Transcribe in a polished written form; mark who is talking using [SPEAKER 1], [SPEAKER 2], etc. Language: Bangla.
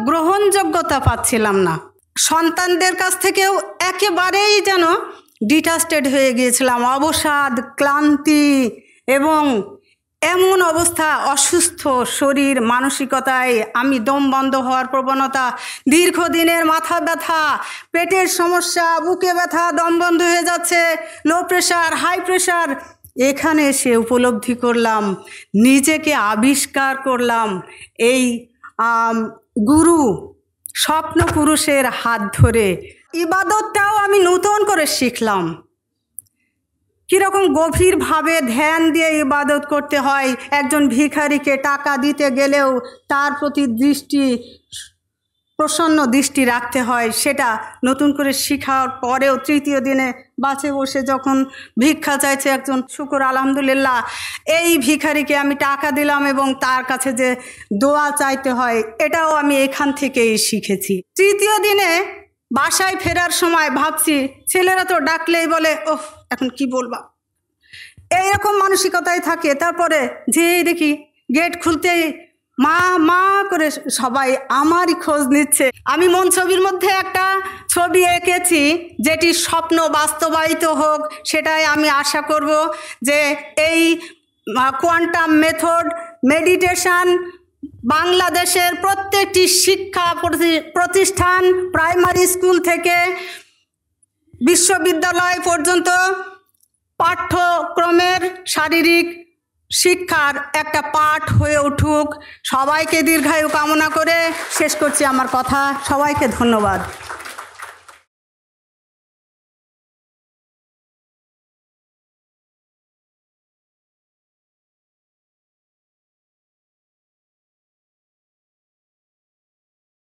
[SPEAKER 1] গ্রহণযোগ্যতা পাচ্ছিলাম না। সন্তানদের কাছ থেকেও একেবারেই যেন ডিটাচড হয়ে গিয়েছিলাম। অবসাদ, ক্লান্তি এবং এমন অবস্থা, অসুস্থ শরীর, মানসিকতায় আমি দম বন্ধ হওয়ার প্রবণতা, দীর্ঘদিনের মাথা ব্যথা, পেটের সমস্যা, বুকে ব্যথা, দম বন্ধ হয়ে যাচ্ছে, লো প্রেশার, হাই প্রেশার। এখানে এসে উপলব্ধি করলাম, নিজেকে আবিষ্কার করলাম এই গুরু স্বপ্ন পুরুষের হাত ধরে। ইবাদতটাও আমি নতুন করে শিখলাম, কীরকম গভীরভাবে ধ্যান দিয়ে ইবাদত করতে হয়। একজন ভিখারিকে টাকা দিতে গেলেও তার প্রতি প্রসন্ন দৃষ্টি রাখতে হয়, সেটা নতুন করে শেখার পরেও তৃতীয় দিনে বাসে বসে যখন ভিক্ষা চাইছে একজন, শুকর আলহামদুলিল্লাহ, এই ভিখারিকে আমি টাকা দিলাম এবং তার কাছে যে দোয়া চাইতে হয়, এটাও আমি এখান থেকেই শিখেছি। তৃতীয় দিনে বাসায় ফেরার সময় ভাবছি, ছেলেরা তো ডাকলেই বলে ওহ এখন কি বলবা, এইরকম মানসিকতায় থাকে। তারপরে যেই দেখি গেট খুলতেই মা মা করে সবাই আমারই খোঁজ নিচ্ছে। আমি মন ছবির মধ্যে একটা ছবি এঁকেছি, যেটি স্বপ্ন বাস্তবায়িত হোক, সেটাই আমি আশা করব যে এই কোয়ান্টাম মেথড মেডিটেশন বাংলাদেশের প্রত্যেকটি শিক্ষা প্রতিষ্ঠান, প্রাইমারি স্কুল থেকে বিশ্ববিদ্যালয় পর্যন্ত পাঠ্যক্রমের শারীরিক শিক্ষার একটা পাঠ হয়ে উঠুক। সবাইকে দীর্ঘায়ু কামনা করে শেষ করছি আমার কথা। সবাইকে ধন্যবাদ।